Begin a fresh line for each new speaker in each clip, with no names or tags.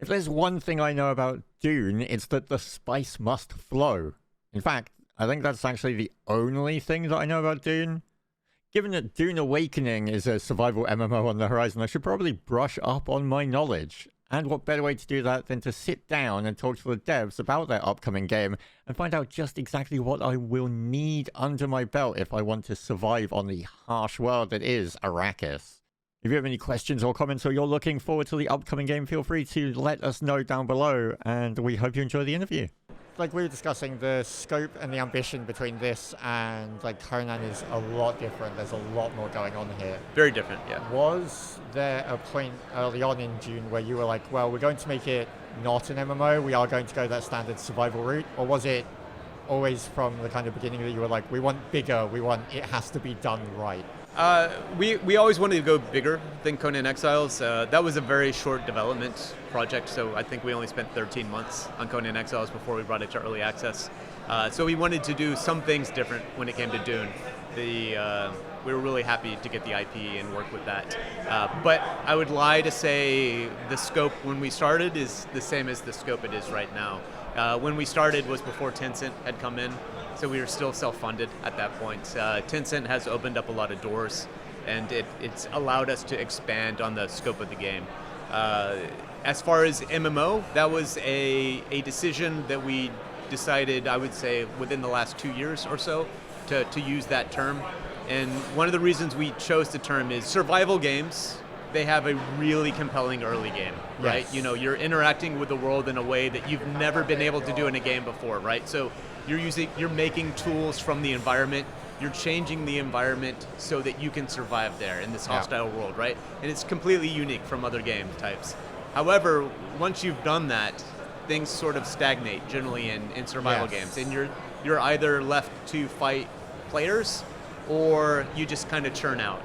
If there's one thing I know about Dune, it's that the spice must flow. In fact, I think that's actually the only thing that I know about Dune. Given that Dune Awakening is a survival MMO on the horizon, I should probably brush up on my knowledge. And what better way to do that than to sit down and talk to the devs about their upcoming game and find out just exactly what I will need under my belt if I want to survive on the harsh world that is Arrakis. If you have any questions or comments or you're looking forward to the upcoming game, feel free to let us know down below, and we hope you enjoy the interview. Like we were discussing, the scope and the ambition between this and like Conan is a lot different. There's a lot more going on here.
Very different, yeah.
Was there a point early on in Dune where you were like, well, we're going to make it not an MMO, we are going to go that standard survival route? Or was it always from the kind of beginning that you were like, we want bigger, it has to be done right?
We always wanted to go bigger than Conan Exiles. That was a very short development project, so I think we only spent 13 months on Conan Exiles before we brought it to early access. So we wanted to do some things different when it came to Dune. We were really happy to get the IP and work with that. But I would lie to say the scope when we started is the same as the scope it is right now. When we started was before Tencent had come in. So we were still self-funded at that point. Tencent has opened up a lot of doors, and it's allowed us to expand on the scope of the game. As far as MMO, that was a decision that we decided, I would say, within the last 2 years or so, to use that term. And one of the reasons we chose the term is survival games, they have a really compelling early game, right?
Yes.
You know, you're interacting with the world in a way that you've never been able to do in a game before, right? So you're making tools from the environment, you're changing the environment so that you can survive there in this hostile world, right? And it's completely unique from other game types. However, once you've done that, things sort of stagnate generally in survival games, and you're either left to fight players or you just kind of churn out.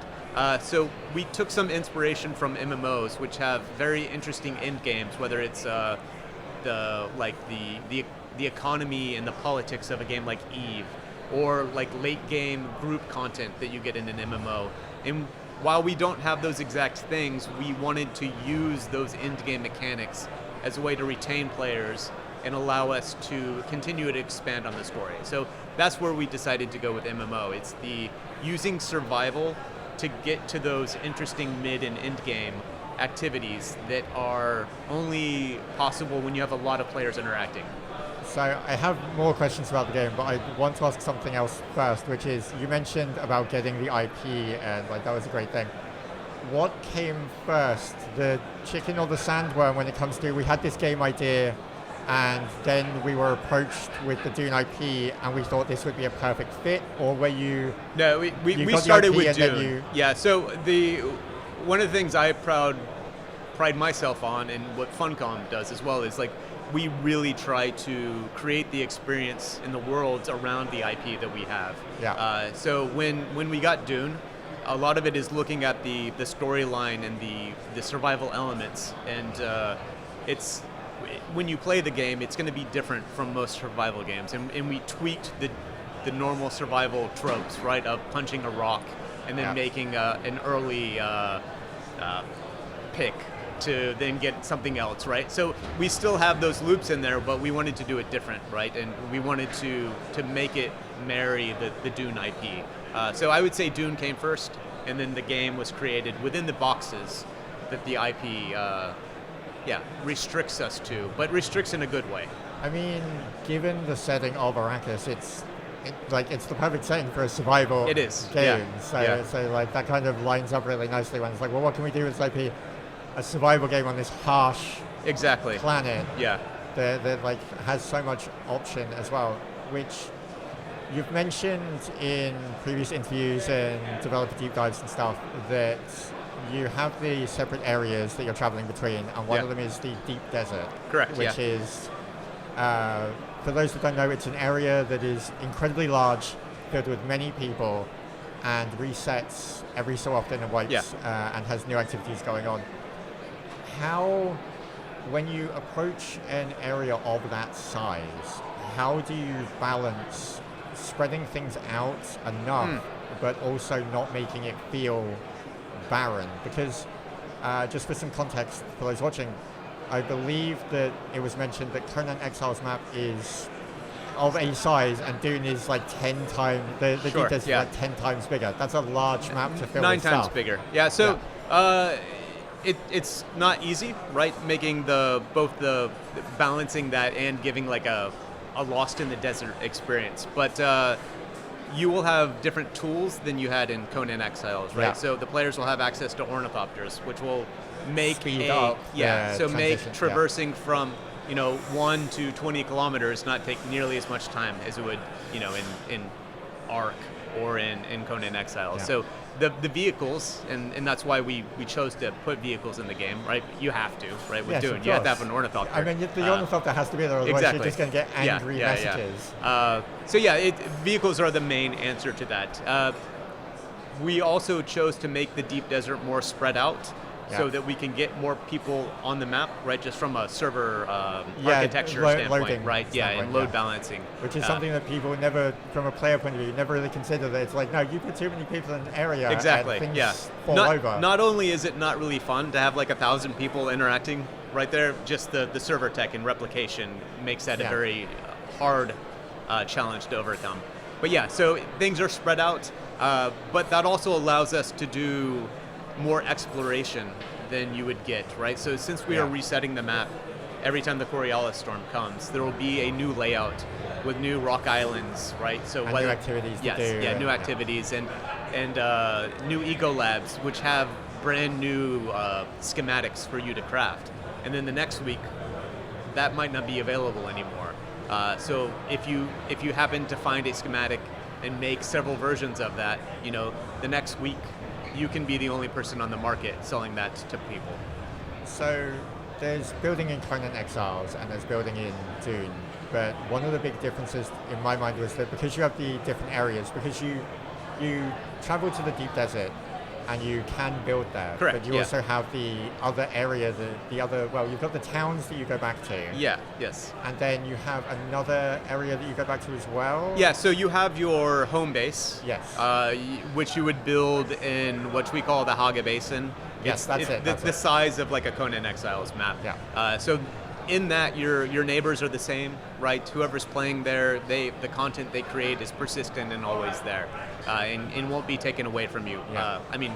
So we took some inspiration from MMOs, which have very interesting end games, whether it's the economy and the politics of a game like Eve, or like late game group content that you get in an MMO. And while we don't have those exact things, we wanted to use those end game mechanics as a way to retain players and allow us to continue to expand on the story. So that's where we decided to go with MMO. It's the using survival to get to those interesting mid and end game activities that are only possible when you have a lot of players interacting.
So I have more questions about the game, but I want to ask something else first, which is, you mentioned about getting the IP, and like that was a great thing. What came first, the chicken or the sandworm when it comes to, we had this game idea, and then we were approached with the Dune IP, and we thought this would be a perfect fit, or were you...
No, we started with Dune. Yeah, so one of the things I pride myself on, and what Funcom does as well, is like, we really try to create the experience in the worlds around the IP that we have.
Yeah.
So when we got Dune, a lot of it is looking at the storyline and the survival elements, and it's when you play the game, it's going to be different from most survival games, and we tweaked the normal survival tropes, right, of punching a rock and then making an early pick to then get something else, right? So we still have those loops in there, but we wanted to do it different, right? And we wanted to make it marry the Dune IP. So I would say Dune came first, and then the game was created within the boxes that the IP restricts us to, but restricts in a good way.
I mean, given the setting of Arrakis, it's the perfect setting for a survival
it is.
game.
Yeah.
So like that kind of lines up really nicely when it's like, well, what can we do with IP? A survival game on this harsh planet that like has so much option as well, which you've mentioned in previous interviews and developer deep dives and stuff, that you have the separate areas that you're traveling between, and one of them is the deep desert.
Correct.
Which is, for those that don't know, it's an area that is incredibly large, filled with many people, and resets every so often and wipes, and has new activities going on. How, when you approach an area of that size, how do you balance spreading things out enough, but also not making it feel barren? Because just for some context for those watching, I believe that it was mentioned that Conan Exiles map is of a size, and Dune is like 10 times, the
Sure,
deep desert is like 10 times bigger. That's a large map to fill
9
with
times
stuff.
bigger. Yeah, so it's not easy, right? Making both the balancing that and giving like a lost in the desert experience. But you will have different tools than you had in Conan Exiles, right?
Yeah.
So the players will have access to ornithopters, which will make
Speed up the
make
transition,
traversing from 1 to 20 kilometers not take nearly as much time as it would in Ark or in Conan Exiles.
Yeah.
So the vehicles, and that's why we chose to put vehicles in the game, right? You have to, right? With
Yes,
Dune,
of
you have to
course.
have an ornithopter.
I mean, the ornithopter has to be there, otherwise
Exactly.
you're just going to get angry messages.
So yeah, vehicles are the main answer to that. We also chose to make the deep desert more spread out, so that we can get more people on the map, right? Just from a server architecture standpoint,
loading
right? Yeah,
standpoint,
and load balancing.
Which is something that people never, from a player point of view, never really consider. That it's like, no, you put too many people in an area,
Exactly.
and things
Yeah.
fall over.
Not only is it not really fun to have like 1,000 people interacting right there, just the server tech and replication makes that a very hard challenge to overcome. But yeah, so things are spread out, but that also allows us to do more exploration than you would get, right? So since we are resetting the map every time the Coriolis storm comes, there will be a new layout with new rock islands, right? So
and new activities to do.
New activities and new eco labs, which have brand new schematics for you to craft. And then the next week, that might not be available anymore. So if you happen to find a schematic and make several versions of that, the next week you can be the only person on the market selling that to people.
So there's building in Conan Exiles and there's building in Dune, but one of the big differences in my mind was that because you have the different areas, because you travel to the deep desert and you can build there,
Correct,
but you also have the other area, you've got the towns that you go back to.
Yeah, yes.
And then you have another area that you go back to as well?
Yeah, so you have your home base.
Yes.
Which you would build in what we call the Haga Basin.
Yes, that's it.
The size of like a Conan Exiles map.
Yeah.
So in that, your neighbors are the same, right? Whoever's playing there, the content they create is persistent and always there, and won't be taken away from you.
Yeah.
I mean,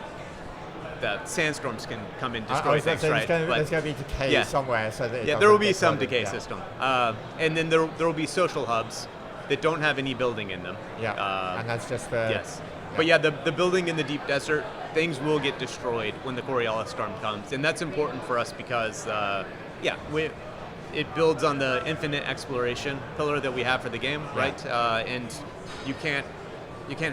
the sandstorms can come and destroy things, right?
There's going to be decay somewhere, so that
there will be some decay system, and then there will be social hubs that don't have any building in them.
Yeah, and that's just the...
Yes. But yeah, the building in the deep desert, things will get destroyed when the Coriolis storm comes, and that's important for us because, it builds on the infinite exploration pillar that we have for the game, right? And you can't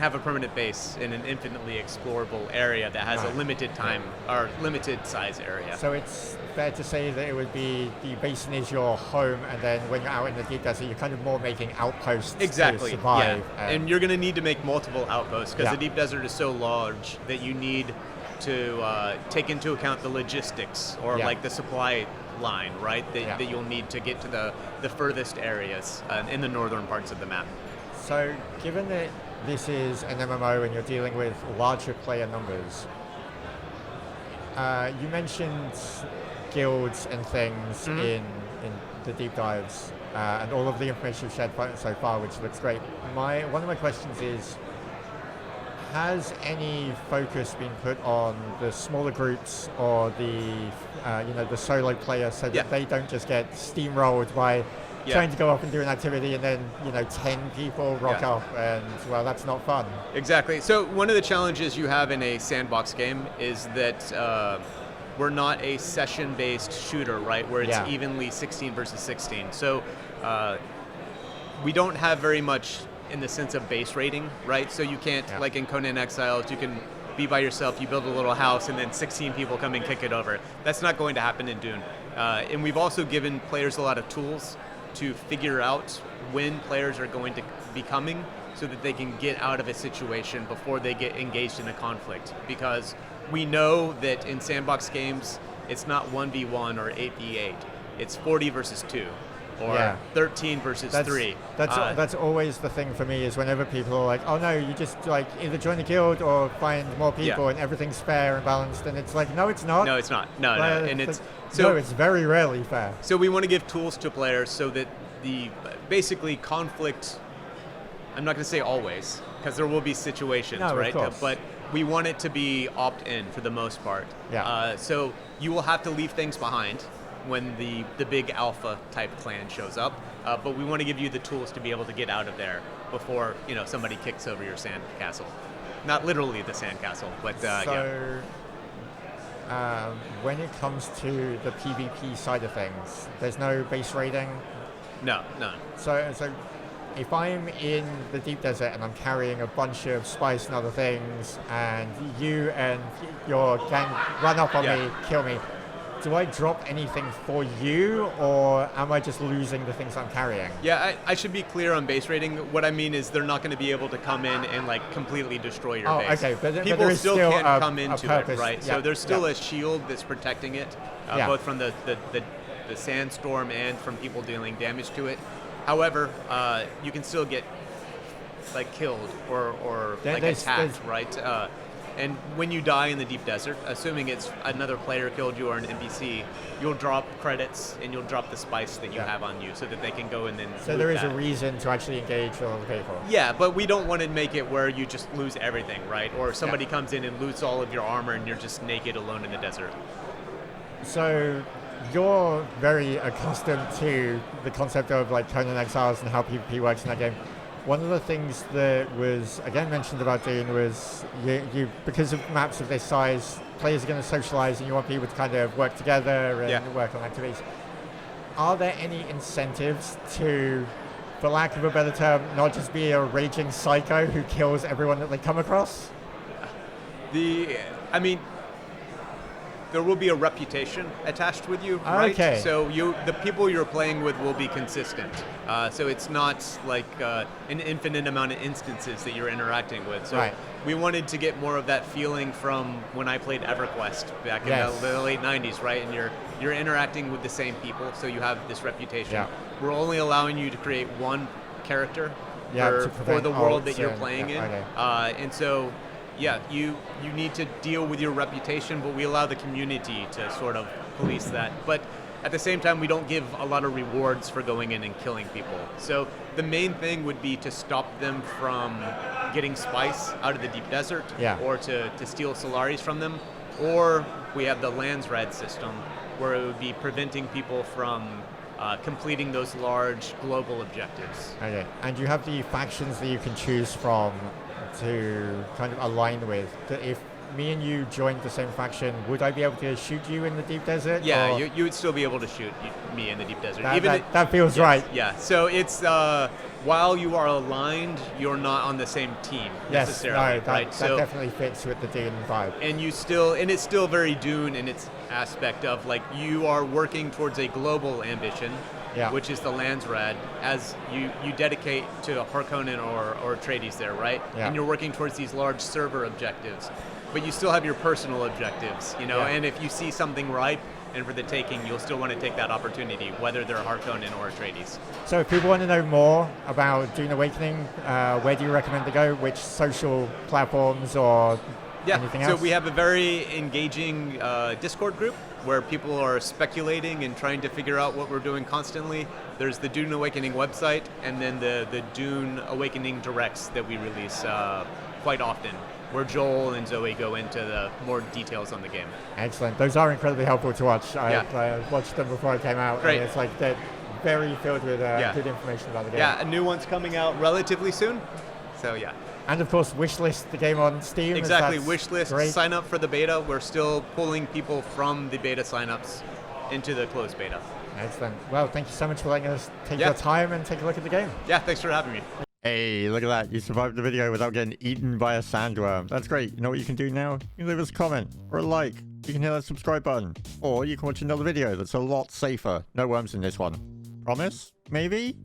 have a permanent base in an infinitely explorable area that has a limited time or limited size area.
So it's fair to say that it would be the basin is your home, and then when you're out in the deep desert, you're kind of more making outposts to survive.
Yeah. And you're going to need to make multiple outposts because the deep desert is so large that you need to take into account the logistics or like the supply line, right? That you'll need to get to the furthest areas in the northern parts of the map.
So given that this is an MMO and you're dealing with larger player numbers, you mentioned guilds and things in the deep dives and all of the information you've shared so far, which looks great. One of my questions is, has any focus been put on the smaller groups or the solo player so that they don't just get steamrolled by trying to go up and do an activity and then 10 people rock up and that's not fun.
Exactly. So one of the challenges you have in a sandbox game is that we're not a session-based shooter, right, where it's evenly 16 versus 16. So we don't have very much in the sense of base rating, right? So you can't, like in Conan Exiles, you can be by yourself, you build a little house, and then 16 people come and kick it over. That's not going to happen in Dune. And we've also given players a lot of tools to figure out when players are going to be coming so that they can get out of a situation before they get engaged in a conflict. Because we know that in sandbox games, it's not 1v1 or 8v8. It's 40 versus 2. or 13 versus 3.
That's always the thing for me, is whenever people are like, oh no, you just like either join the guild or find more people and everything's fair and balanced, and it's like, no, it's not.
No, it's not. No, and it's
no, it's very rarely fair.
So we want to give tools to players so that the basically conflict, I'm not going to say always, because there will be situations, right?
Of course.
But we want it to be opt-in for the most part.
Yeah.
So you will have to leave things behind when the big alpha type clan shows up, but we want to give you the tools to be able to get out of there before somebody kicks over your sand castle. Not literally the sand castle, but
when it comes to the PvP side of things, there's no base raiding?
No.
So if I'm in the deep desert and I'm carrying a bunch of spice and other things, and you and your gang run up on me, kill me, do I drop anything for you, or am I just losing the things I'm carrying?
Yeah, I should be clear on base raiding. What I mean is they're not going to be able to come in and like completely destroy your base.
Okay, but
people
there is
still can't come into it, right?
Yeah,
so there's still a shield that's protecting it, both from the sandstorm and from people dealing damage to it. However, you can still get like killed or like attacked, right? And when you die in the deep desert, assuming it's another player killed you or an NPC, you'll drop credits and you'll drop the spice that you have on you so that they can go and then
So there is a reason to actually engage with other people.
Yeah, but we don't want to make it where you just lose everything, right? Or somebody comes in and loots all of your armor and you're just naked alone in the desert.
So you're very accustomed to the concept of like Conan Exiles and how PvP works in that game. One of the things that was, again, mentioned about Dune was you because of maps of this size, players are going to socialize and you want people to kind of work together and work on activities. Are there any incentives to, for lack of a better term, not just be a raging psycho who kills everyone that they come across?
There will be a reputation attached with you, right?
Okay.
So the people you're playing with will be consistent. So it's not like an infinite amount of instances that you're interacting with. So we wanted to get more of that feeling from when I played EverQuest back in the late 90s, right? And you're interacting with the same people, so you have this reputation. Yeah. We're only allowing you to create one character for the world that you're playing in. Okay. And so you need to deal with your reputation, but we allow the community to sort of police that. But at the same time, we don't give a lot of rewards for going in and killing people. So the main thing would be to stop them from getting spice out of the deep desert, or to steal Solaris from them. Or we have the Lands Red system, where it would be preventing people from completing those large global objectives.
Okay, and you have the factions that you can choose from to kind of align with. If me and you joined the same faction, would I be able to shoot you in the deep desert?
Yeah, you would still be able to shoot me in the deep desert.
That feels right.
Yeah, so it's while you are aligned, you're not on the same team necessarily.
That definitely fits with the Dune vibe.
And it's still very Dune in its aspect of like you are working towards a global ambition. Which is the Lands Red, as you dedicate to Harkonnen or Atreides there, right? And you're working towards these large server objectives. But you still have your personal objectives, and if you see something ripe and for the taking, you'll still want to take that opportunity, whether they're Harkonnen or Atreides.
So if people want to know more about Dune Awakening, where do you recommend they go? Which social platforms or anything else?
So we have a very engaging Discord group where people are speculating and trying to figure out what we're doing constantly. There's the Dune Awakening website, and then the Dune Awakening directs that we release quite often, where Joel and Zoe go into the more details on the game.
Excellent. Those are incredibly helpful to watch. I watched them before I came out.
Great.
And it's like they're very filled with good information about the game.
Yeah, a new one's coming out relatively soon. So
And of course, wishlist the game on Steam.
Exactly, wishlist, sign up for the beta. We're still pulling people from the beta signups into the closed beta.
Excellent. Well, thank you so much for letting us take your time and take a look at the game.
Yeah, thanks for having me.
Hey, look at that. You survived the video without getting eaten by a sandworm. That's great. You know what you can do now? You can leave us a comment or a like. You can hit that subscribe button. Or you can watch another video that's a lot safer. No worms in this one. Promise? Maybe?